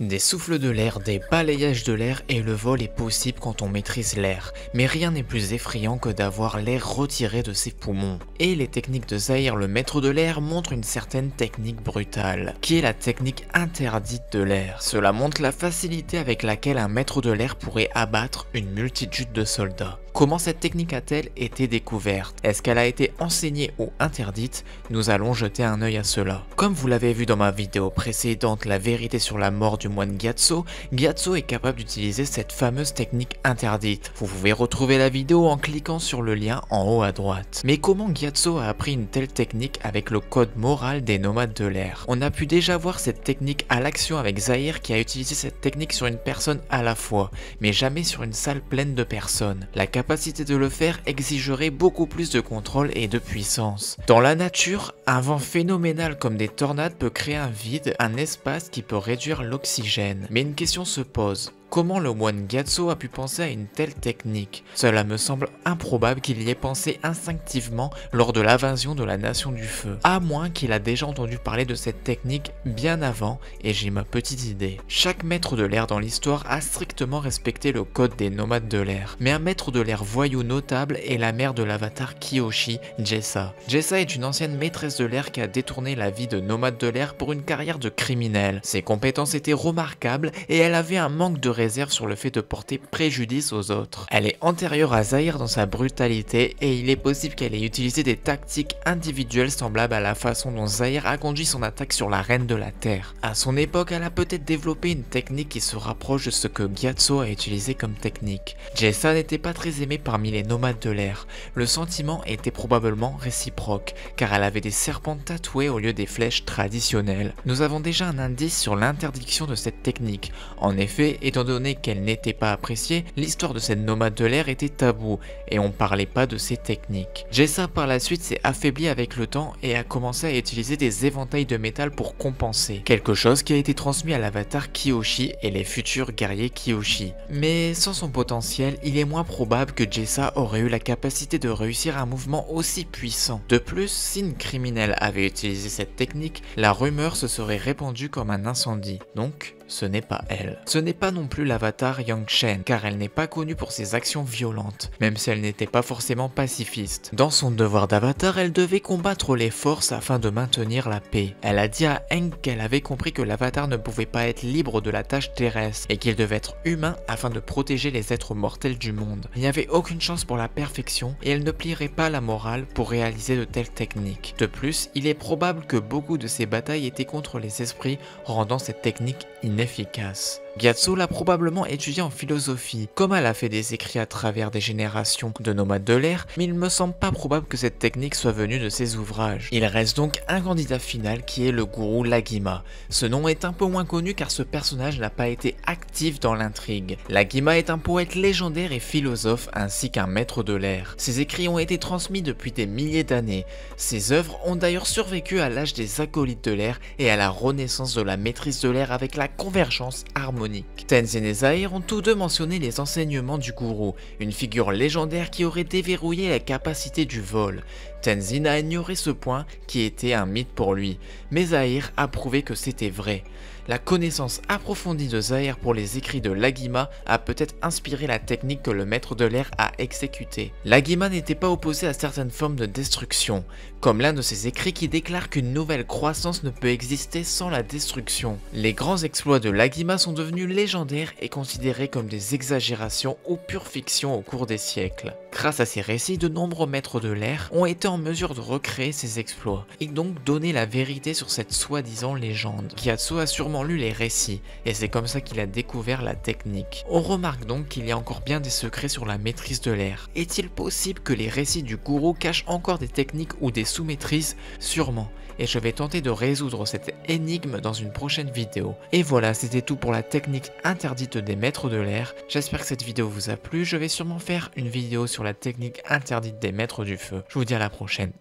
Des souffles de l'air, des balayages de l'air et le vol est possible quand on maîtrise l'air. Mais rien n'est plus effrayant que d'avoir l'air retiré de ses poumons. Et les techniques de Zahir, le maître de l'air, montrent une certaine technique brutale, qui est la technique interdite de l'air. Cela montre la facilité avec laquelle un maître de l'air pourrait abattre une multitude de soldats. Comment cette technique a-t-elle été découverte? Est-ce qu'elle a été enseignée ou interdite? Nous allons jeter un œil à cela. Comme vous l'avez vu dans ma vidéo précédente, la vérité sur la mort du moine Gyatso, Gyatso est capable d'utiliser cette fameuse technique interdite. Vous pouvez retrouver la vidéo en cliquant sur le lien en haut à droite. Mais comment Gyatso a appris une telle technique avec le code moral des nomades de l'air? On a pu déjà voir cette technique à l'action avec Zahir qui a utilisé cette technique sur une personne à la fois, mais jamais sur une salle pleine de personnes. La capacité de le faire exigerait beaucoup plus de contrôle et de puissance. Dans la nature, un vent phénoménal comme des tornades peut créer un vide, un espace qui peut réduire l'oxygène. Mais une question se pose. Comment le moine Gyatso a pu penser à une telle technique? Cela me semble improbable qu'il y ait pensé instinctivement lors de l'invasion de la Nation du Feu. À moins qu'il a déjà entendu parler de cette technique bien avant, et j'ai ma petite idée. Chaque maître de l'air dans l'histoire a strictement respecté le code des nomades de l'air. Mais un maître de l'air voyou notable est la mère de l'avatar Kyoshi, Jessa. Jessa est une ancienne maîtresse de l'air qui a détourné la vie de nomade de l'air pour une carrière de criminel. Ses compétences étaient remarquables et elle avait un manque de réserve sur le fait de porter préjudice aux autres. Elle est antérieure à Zahir dans sa brutalité et il est possible qu'elle ait utilisé des tactiques individuelles semblables à la façon dont Zahir a conduit son attaque sur la Reine de la Terre. À son époque, elle a peut-être développé une technique qui se rapproche de ce que Gyatso a utilisé comme technique. Jessa n'était pas très aimée parmi les nomades de l'air. Le sentiment était probablement réciproque, car elle avait des serpents tatoués au lieu des flèches traditionnelles. Nous avons déjà un indice sur l'interdiction de cette technique. En effet, étant donné qu'elle n'était pas appréciée, l'histoire de cette nomade de l'air était taboue et on parlait pas de ces techniques. Jessa par la suite s'est affaiblie avec le temps et a commencé à utiliser des éventails de métal pour compenser, quelque chose qui a été transmis à l'avatar Kyoshi et les futurs guerriers Kyoshi. Mais sans son potentiel, il est moins probable que Jessa aurait eu la capacité de réussir un mouvement aussi puissant. De plus, si une criminelle avait utilisé cette technique, la rumeur se serait répandue comme un incendie. Donc, ce n'est pas elle. Ce n'est pas non plus l'avatar Yang Shen, car elle n'est pas connue pour ses actions violentes, même si elle n'était pas forcément pacifiste. Dans son devoir d'avatar, elle devait combattre les forces afin de maintenir la paix. Elle a dit à Aang qu'elle avait compris que l'avatar ne pouvait pas être libre de la tâche terrestre, et qu'il devait être humain afin de protéger les êtres mortels du monde. Il n'y avait aucune chance pour la perfection, et elle ne plierait pas la morale pour réaliser de telles techniques. De plus, il est probable que beaucoup de ces batailles étaient contre les esprits, rendant cette technique inefficace. Gyatso l'a probablement étudié en philosophie, comme elle a fait des écrits à travers des générations de nomades de l'air, mais il me semble pas probable que cette technique soit venue de ses ouvrages. Il reste donc un candidat final qui est le gourou Lagima. Ce nom est un peu moins connu car ce personnage n'a pas été actif dans l'intrigue. Lagima est un poète légendaire et philosophe ainsi qu'un maître de l'air. Ses écrits ont été transmis depuis des milliers d'années. Ses œuvres ont d'ailleurs survécu à l'âge des acolytes de l'air et à la renaissance de la maîtrise de l'air avec la convergence harmonique. Tenzin et Zahir ont tous deux mentionné les enseignements du gourou, une figure légendaire qui aurait déverrouillé la capacité du vol. Tenzin a ignoré ce point qui était un mythe pour lui, mais Zahir a prouvé que c'était vrai. La connaissance approfondie de Zahir pour les écrits de Lagima a peut-être inspiré la technique que le maître de l'air a exécutée. Lagima n'était pas opposé à certaines formes de destruction, comme l'un de ses écrits qui déclare qu'une nouvelle croissance ne peut exister sans la destruction. Les grands exploits de Lagima sont devenus légendaires et considérés comme des exagérations ou pure fiction au cours des siècles. Grâce à ces récits, de nombreux maîtres de l'air ont été en mesure de recréer ces exploits, et donc donner la vérité sur cette soi-disant légende. Gyatso a sûrement lu les récits, et c'est comme ça qu'il a découvert la technique. On remarque donc qu'il y a encore bien des secrets sur la maîtrise de l'air. Est-il possible que les récits du gourou cachent encore des techniques ou des sous-maîtrises? Sûrement. Et je vais tenter de résoudre cette énigme dans une prochaine vidéo. Et voilà, c'était tout pour la technique interdite des maîtres de l'air. J'espère que cette vidéo vous a plu. Je vais sûrement faire une vidéo sur la technique interdite des maîtres du feu. Je vous dis à la prochaine.